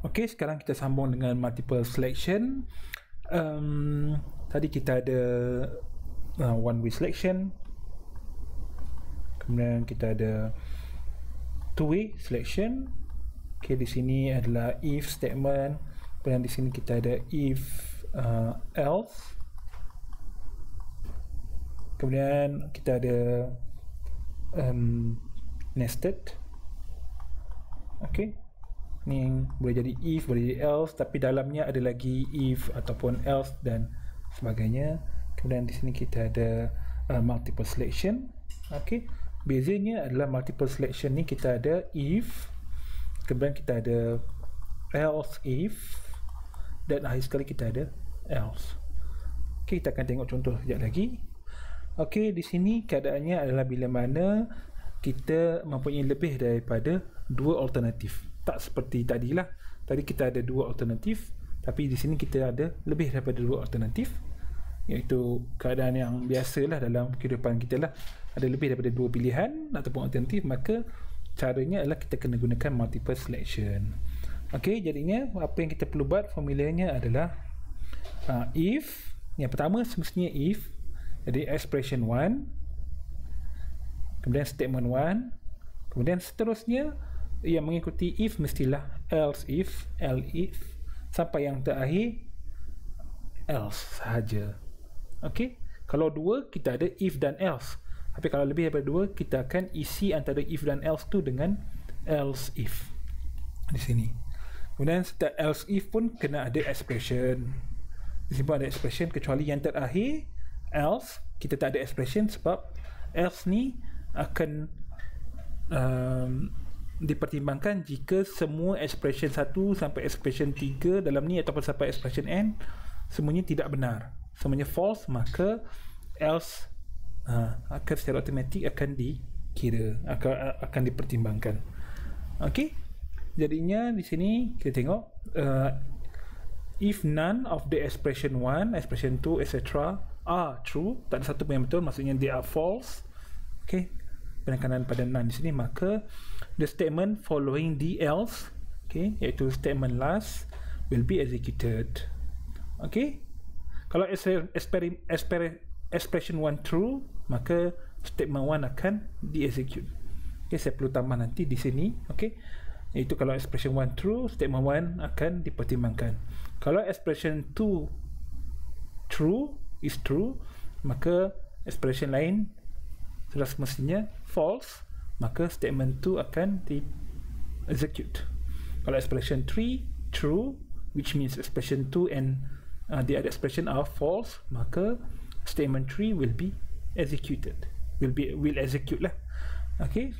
Okey, sekarang kita sambung dengan multiple selection. Tadi kita ada one way selection, kemudian kita ada two way selection. Okey, di sini adalah if statement, kemudian di sini kita ada if else, kemudian kita ada nested. Okey, ni boleh jadi if, boleh jadi else, tapi dalamnya ada lagi if ataupun else dan sebagainya. Kemudian di sini kita ada multiple selection. Okey, bezanya adalah multiple selection ni kita ada if, kemudian kita ada else if, dan akhir sekali kita ada else. Okey, kita akan tengok contoh sekejap lagi. Okey, di sini keadaannya adalah bila mana kita mempunyai lebih daripada dua alternatif. Tak seperti tadilah. Tadi kita ada dua alternatif, tapi di sini kita ada lebih daripada dua alternatif, iaitu keadaan yang biasalah dalam kehidupan kita lah. Ada lebih daripada dua pilihan ataupun alternatif, maka caranya adalah kita kena gunakan multiple selection. Okey, jadinya apa yang kita perlu buat, formulanya adalah if, yang pertama semestinya if, jadi expression 1, kemudian statement 1, kemudian seterusnya yang mengikuti if mestilah else if, else if, sampai yang terakhir else sahaja. Okey, kalau dua kita ada if dan else, tapi kalau lebih daripada dua kita akan isi antara if dan else tu dengan else if di sini. Kemudian setiap else if pun kena ada expression. Di sini pun ada expression, kecuali yang terakhir else kita tak ada expression, sebab else ni akan dipertimbangkan jika semua expression 1 sampai expression 3 dalam ni ataupun sampai expression n semuanya tidak benar, semuanya false, maka else akan secara automatik akan dikira, akan dipertimbangkan. Okey, jadinya di sini kita tengok if none of the expression 1, expression 2, etc. are true, tak ada satu pun yang betul, maksudnya they are false. Okey, penekanan pada none di sini, maka the statement following the else, okay, iaitu statement last, will be executed. Okay, kalau expression 1 true, maka statement 1 akan di-execute. Okay, saya perlu tambah nanti di sini. Okay, iaitu kalau expression 1 true, statement 1 akan dipertimbangkan. Kalau expression 2 true is true, maka expression lain sudah semestinya false, maka statement 2 akan di-execute. Kalau expression 3 true, which means expression 2 and the other expression are false, maka statement 3 will be executed, will execute lah. Okay,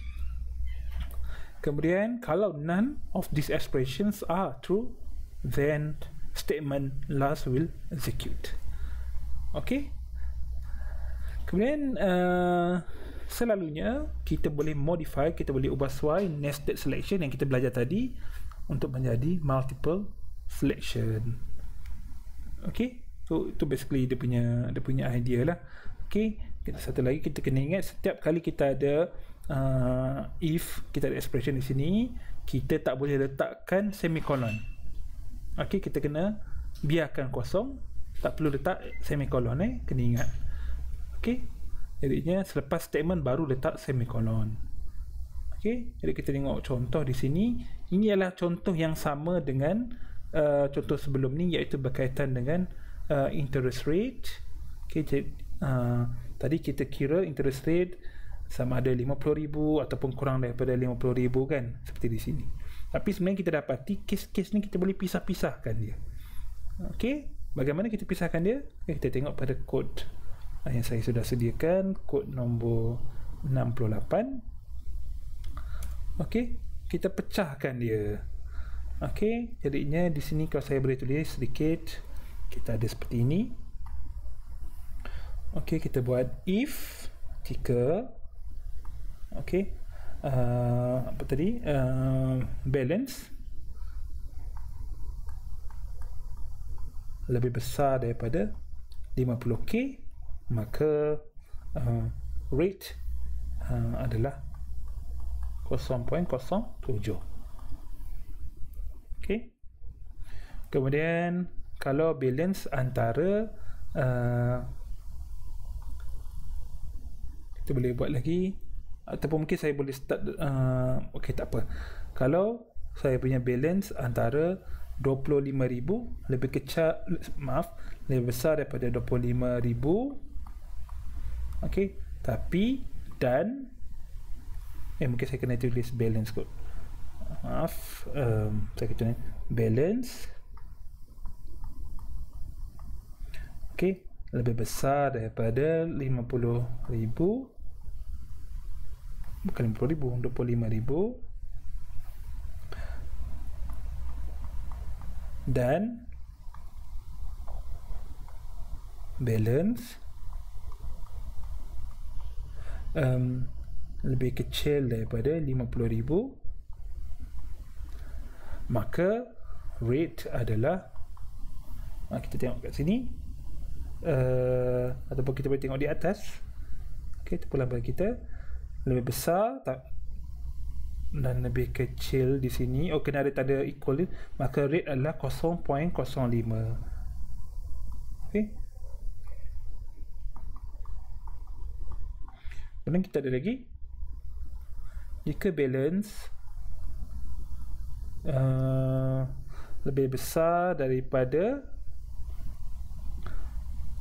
kemudian kalau none of these expressions are true, then statement last will execute. Okay, kemudian selalunya kita boleh modify, kita boleh ubah suai nested selection yang kita belajar tadi untuk menjadi multiple selection. Okay, so itu basically dia punya idea lah. Okay, satu lagi kita kena ingat, setiap kali kita ada if, kita ada expression di sini, kita tak boleh letakkan semicolon. Okay, kita kena biarkan kosong, tak perlu letak semicolon, kena ingat. Okay, jadinya selepas statement baru letak semicolon. Okay, jadi kita tengok contoh di sini. Ini adalah contoh yang sama dengan contoh sebelum ni, iaitu berkaitan dengan interest rate. Okay, jadi, tadi kita kira interest rate sama ada 50,000 ataupun kurang daripada 50,000 kan, seperti di sini. Tapi sebenarnya kita dapati kes-kes ni kita boleh pisah-pisahkan dia. Okay, bagaimana kita pisahkan dia? Okay, kita tengok pada kod yang saya sudah sediakan, kod nombor 68. Okey, kita pecahkan dia. Okey, jadinya di sini kalau saya boleh tulis sedikit, kita ada seperti ini. Okey, kita buat if jika apa tadi, balance lebih besar daripada 50k, maka rate adalah 0.07. Okay, Kemudian kalau balance antara kita boleh buat lagi, ataupun mungkin saya boleh start okey, tak apa. Kalau saya punya balance antara 25,000 lebih kecil, lebih besar daripada 25,000, okey, tapi dan mungkin saya kena tulis balance kot. Saya kena balance okey lebih besar daripada 50,000, bukan 50,000, 25,000, dan balance lebih kecil daripada 50,000, maka rate adalah, kita tengok kat sini, ataupun kita boleh tengok di atas. Okey, itu pelabel kita lebih besar dan lebih kecil di sini. Kena ada tanda equal, maka rate adalah 0.05. okey, kemudian kita ada lagi, jika balance lebih besar daripada,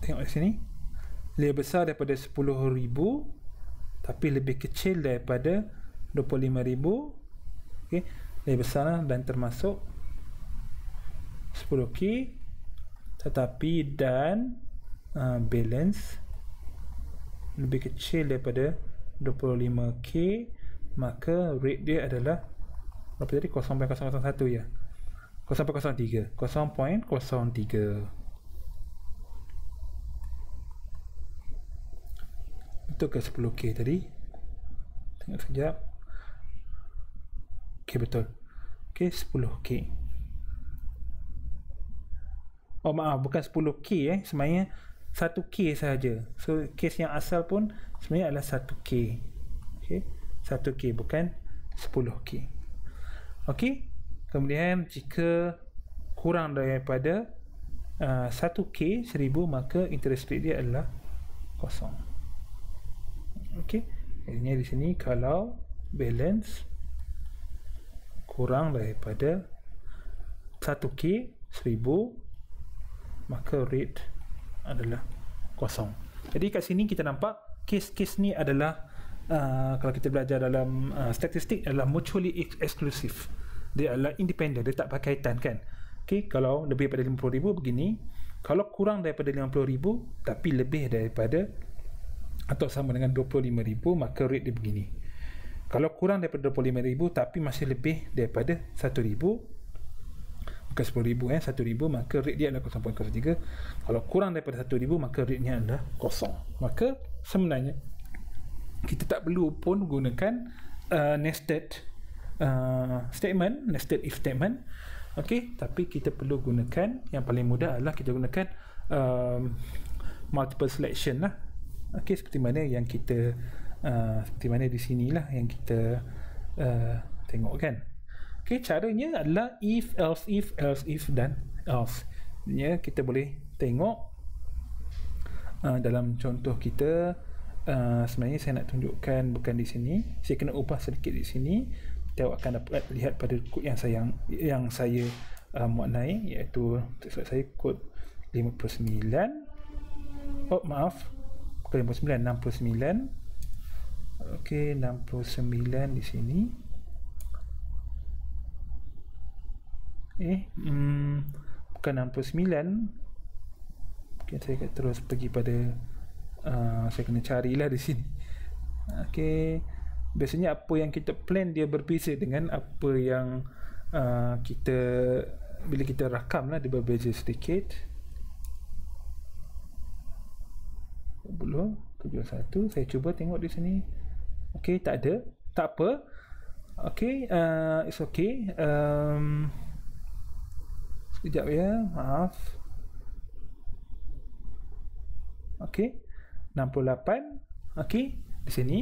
tengok di sini, lebih besar daripada 10,000 tapi lebih kecil daripada 25,000, okey, lebih besar dan termasuk 10k, tetapi dan balance lebih kecil daripada 25k, maka rate dia adalah berapa tadi? 0.001 ya, 0.03. Betul ke 10k tadi? Tengok sekejap. Okey, betul. Okey, 10k. Oh maaf, bukan 10k sebenarnya 1k sahaja. So case yang asal pun sebenarnya adalah 1k. Okey, 1k bukan 10k. Okey, kemudian jika kurang daripada 1k 1000, maka interest rate dia adalah kosong. Okey, jadinya di sini kalau balance kurang daripada 1k 1000, maka rate adalah kosong. Jadi kat sini kita nampak kes-kes ni adalah kalau kita belajar dalam statistik adalah mutually exclusive. Dia adalah independent, dia tak berkaitan kan. Okey, kalau lebih daripada 50,000 begini, kalau kurang daripada 50,000 tapi lebih daripada atau sama dengan 25,000, maka rate dia begini. Kalau kurang daripada 25,000 tapi masih lebih daripada 1,000, bukan 10,000 1,000, maka rate dia adalah 0.03. Kalau kurang daripada 1,000, maka rate nya adalah kosong. Maka sebenarnya kita tak perlu pun gunakan nested statement, nested if statement. Okey, tapi kita perlu gunakan, yang paling mudah adalah kita gunakan multiple selection lah. Okey, seperti mana yang kita seperti mana di sinilah yang kita tengok kan. Okey, caranya adalah if, else if dan else. Ya, kita boleh tengok dalam contoh kita. Sebenarnya saya nak tunjukkan bukan di sini. Saya kena ubah sedikit di sini. Kita akan dapat lihat pada kod yang saya muat naik, iaitu saya kod 59. Oh maaf, bukan 59, 69. Okey, 69 di sini. Bukan 69. Mungkin saya akan terus pergi pada saya kena carilah di sini. Okey, biasanya apa yang kita plan dia berbeza dengan apa yang kita bila kita rakam lah, dia berbeza sedikit. 71. Saya cuba tengok di sini. Okey, tak ada. Tak apa. Okey, it's okay. Sekejap ya, maaf. Okey, 68. Okey, di sini.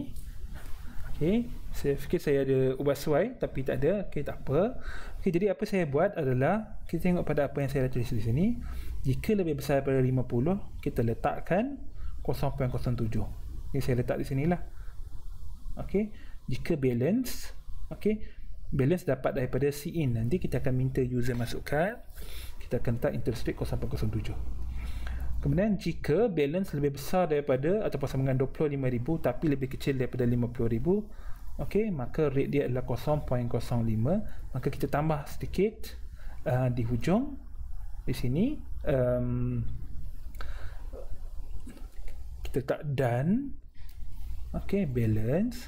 Okey, saya fikir saya ada ubah sesuai tapi tak ada. Okey, tak apa. Okay, jadi apa saya buat adalah kita tengok pada apa yang saya tulis di sini. Jika lebih besar daripada 50, kita letakkan 0.07. Ini saya letak di sinilah. Okey, jika balance, okey, balance dapat daripada Cin. Nanti kita akan minta user masukkan. Kita akan letak interest rate 0.07. Kemudian jika balance lebih besar daripada ataupun sama dengan 25,000 tapi lebih kecil daripada 50,000, okey, maka rate dia adalah 0.05. Maka kita tambah sedikit di hujung di sini, kita letak done. Okey, balance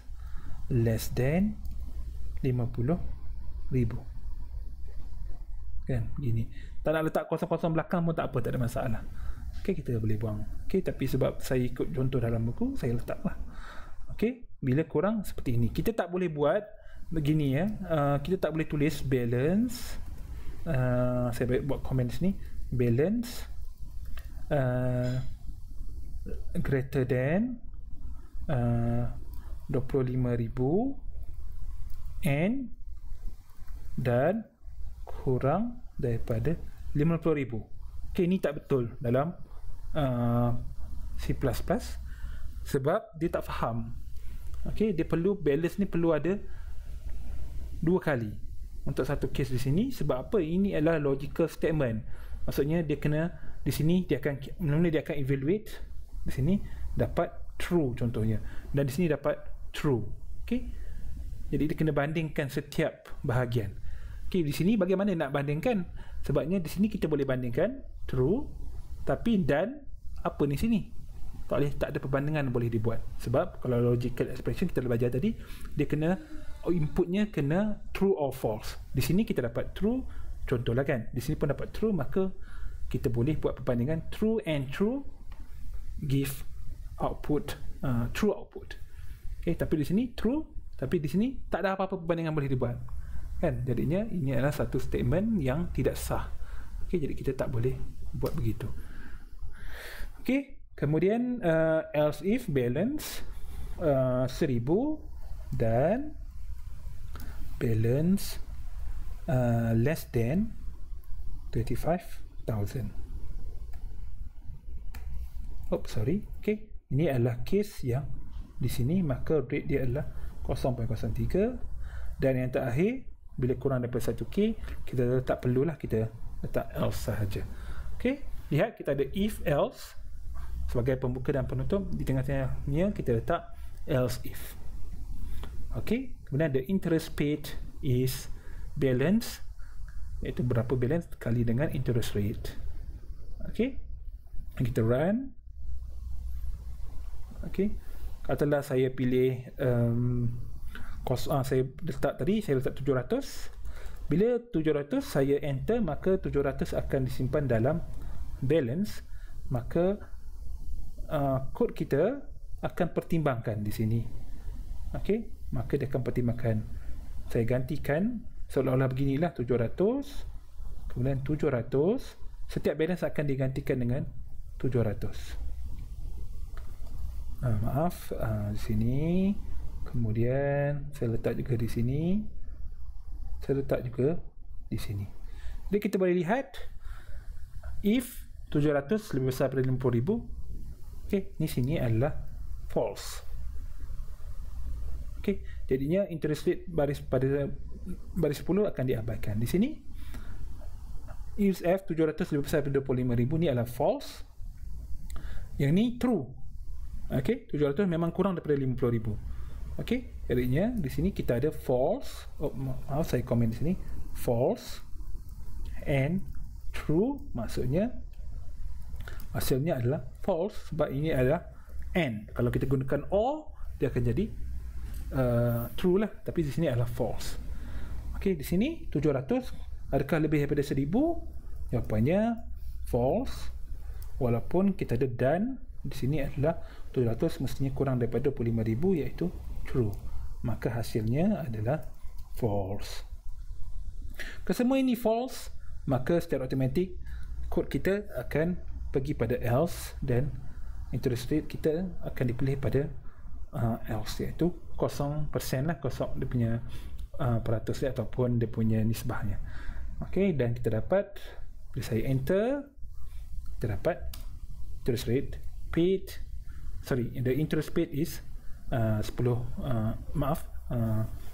less than 50,000. Kan gini. Tak nak letak kosong-kosong belakang pun tak apa, tak ada masalah. Okey, kita boleh buang. Okey, tapi sebab saya ikut contoh dalam buku, saya letaklah. Okey, bila kurang seperti ini. Kita tak boleh buat begini ya. Kita tak boleh tulis balance. Saya buat komen sini. Balance greater than 25,000 and dan kurang daripada 50,000. Okey, ini tak betul dalam C++ sebab dia tak faham. Okey, dia perlu balance ni perlu ada dua kali untuk satu case di sini. Sebab apa? Ini adalah logical statement. Maksudnya dia kena di sini dia akan evaluate di sini dapat true contohnya, dan di sini dapat true. Okey, jadi dia kena bandingkan setiap bahagian. Okey, di sini bagaimana nak bandingkan? Sebabnya di sini kita boleh bandingkan true, tapi dan apa ni sini tak ada perbandingan boleh dibuat. Sebab kalau logical expression kita dah belajar tadi, dia kena inputnya kena true or false. Di sini kita dapat true, contohlah kan, di sini pun dapat true, maka kita boleh buat perbandingan true and true give output true output. Okey, tapi di sini true, tapi di sini tak ada apa-apa perbandingan boleh dibuat. Kan, jadinya ini adalah satu statement yang tidak sah. Okey, jadi kita tak boleh buat begitu. Okey, kemudian else if balance 1,000 dan balance less than 35,000. Sorry. Okey, ini adalah case yang di sini, maka rate dia adalah 0.03. Dan yang terakhir, bila kurang daripada 1K, kita tak perlulah, kita letak else sahaja. Okey, lihat kita ada if else sebagai pembuka dan penutup. Di tengah-tengahnya kita letak else if. Okey, kemudian the interest paid is balance, iaitu berapa balance kali dengan interest rate. Okey, kita run. Okey, katalah saya pilih saya letak tadi, saya letak 700. Bila 700 saya enter, maka 700 akan disimpan dalam balance. Maka kod kita akan pertimbangkan di sini. Okey, maka dia akan pertimbangkan. Saya gantikan seolah-olah beginilah, 700 kemudian 700. Setiap balance akan digantikan dengan 700. Di sini. Kemudian saya letak juga di sini. Saya letak juga di sini. Jadi kita boleh lihat if 700 lebih besar daripada 50,000. Okey, ni sini adalah false. Okey, jadinya interest rate baris 10 akan diabaikan. Di sini if 700 lebih besar daripada 25,000, ni adalah false. Yang ni true. Okey, 700 memang kurang daripada 50,000. Okey, jadinya di sini kita ada false. Saya komen di sini false and true, maksudnya hasilnya adalah false sebab ini adalah and. Kalau kita gunakan or, dia akan jadi true lah, tapi di sini adalah false. Okey, di sini 700 adakah lebih daripada 1,000? Jawapannya false. Walaupun kita ada done, di sini adalah 700 mestinya kurang daripada 25,000, iaitu true. Maka hasilnya adalah false. Kesemua ini false, maka secara automatik kod kita akan pergi pada else dan interest rate kita akan dipilih pada else, iaitu 0% lah, kosong dia punya peratus dia ataupun dia punya nisbahnya. Okey, dan kita dapat, bila saya enter, kita dapat interest rate paid, the interest paid is 10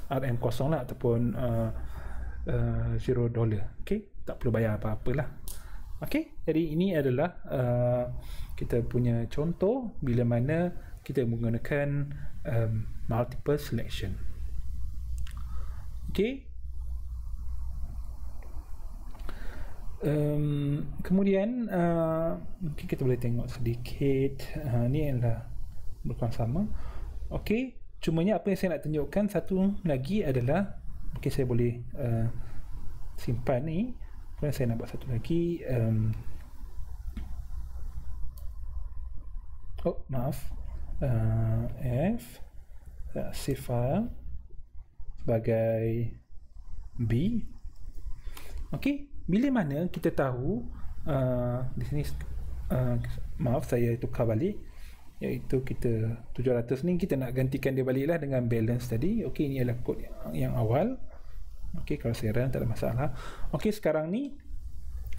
RM kosong lah, ataupun $0. Okey, tak perlu bayar apa-apalah. Okey, jadi ini adalah kita punya contoh bila mana kita menggunakan multiple selection. Okey. Kemudian mungkin kita boleh tengok sedikit. Ni adalah berkurang sama. Okey, cumanya apa yang saya nak tunjukkan satu lagi adalah, mungkin saya boleh simpan ni. Kemudian saya nak buat satu lagi. Save file sebagai B. Okey, bila mana kita tahu di sini saya tukar balik, iaitu kita 700 ni kita nak gantikan dia baliklah dengan balance tadi. Okey, ini adalah kod yang awal. Okey, kalau saya run tak ada masalah. Okey, sekarang ni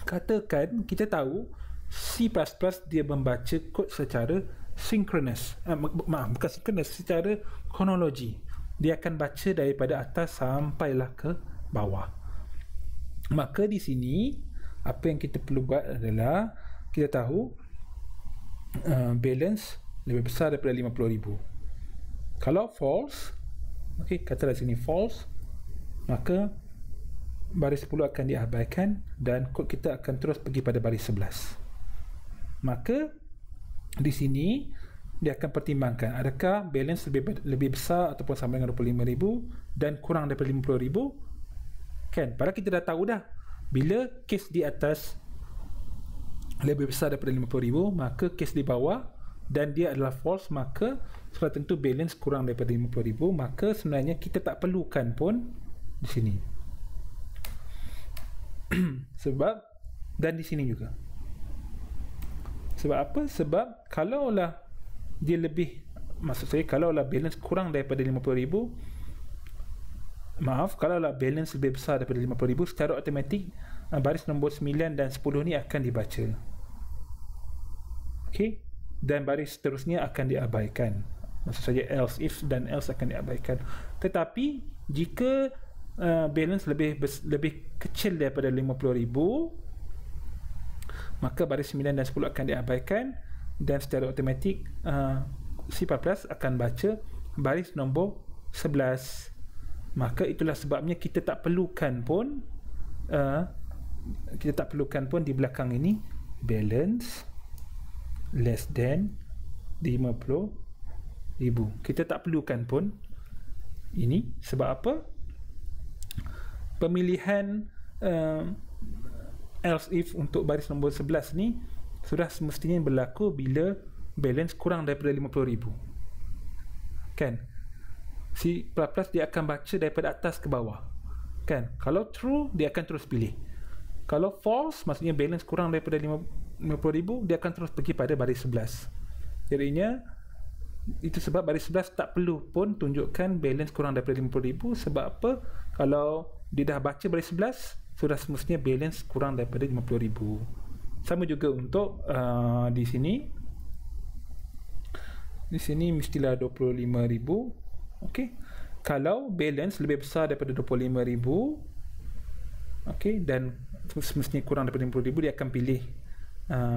katakan kita tahu C++ dia membaca kod secara synchronous. Bukan synchronous, secara kronologi. Dia akan baca daripada atas sampailah ke bawah. Maka di sini apa yang kita perlu buat adalah kita tahu balance lebih besar daripada 50,000. Kalau false, okey, katalah sini false, maka baris 10 akan diabaikan dan kod kita akan terus pergi pada baris 11. Maka di sini dia akan pertimbangkan adakah balance lebih besar ataupun sama dengan 25,000 dan kurang daripada 50,000. Kan, padahal kita dah tahu dah bila kes di atas lebih besar daripada 50,000, maka kes di bawah dan dia adalah false, maka sudah tentu balance kurang daripada 50,000. Maka sebenarnya kita tak perlukan pun di sini. Sebab, dan di sini juga. Sebab apa? Sebab kalaulah dia lebih, maksud saya kalaulah balance kurang daripada 50,000, kalaulah balance lebih besar daripada 50,000, secara automatik baris nombor 9 dan 10 ni akan dibaca. Okey, dan baris seterusnya akan diabaikan. Maksud saya else, if dan else akan diabaikan. Tetapi jika balance lebih kecil daripada 50,000, maka baris 9 dan 10 akan diabaikan dan secara automatik C++ akan baca baris nombor 11. Maka itulah sebabnya kita tak perlukan pun di belakang ini balance less than 50,000. Kita tak perlukan pun ini. Sebab apa? Pemilihan else if untuk baris nombor 11 ni sudah semestinya berlaku bila balance kurang daripada 50,000. Kan? C++ dia akan baca daripada atas ke bawah. Kan? Kalau true, dia akan terus pilih. Kalau false, maksudnya balance kurang daripada 50,000, dia akan terus pergi pada baris 11. Jadinya itu sebab baris 11 tak perlu pun tunjukkan balance kurang daripada 50,000. Sebab apa? Kalau dia dah baca baris 11, sudah semestinya balance kurang daripada 50,000. Sama juga untuk di sini. Di sini mestilah 25,000. Okey. Kalau balance lebih besar daripada 25,000, okey, dan semestinya kurang daripada 50,000, dia akan pilih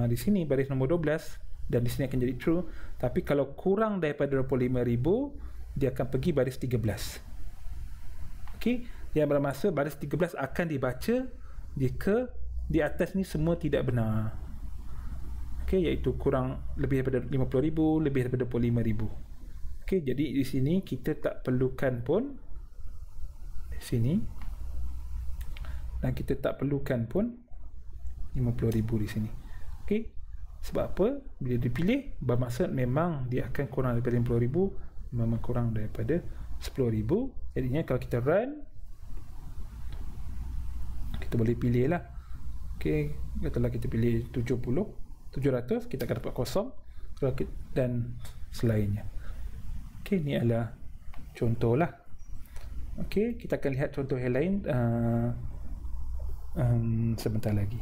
di sini baris nombor 12 dan di sini akan jadi true. Tapi kalau kurang daripada 25,000, dia akan pergi baris 13. Okey, yang bermaksud baris 13 akan dibaca jika di atas ni semua tidak benar. Okey, iaitu kurang lebih daripada 50,000, lebih daripada 25,000. Okey, jadi di sini kita tak perlukan pun di sini, dan kita tak perlukan pun 50,000 di sini. Okey, sebab apa? Bila dipilih, bermaksud memang dia akan kurang daripada 50,000, memang kurang daripada 10,000. Jadinya kalau kita run, kita boleh pilih lah. Okey, setelah kita pilih 700, kita akan dapat kosong dan selainnya. Okey, ni adalah contoh lah. Okey, kita akan lihat contoh yang lain sebentar lagi.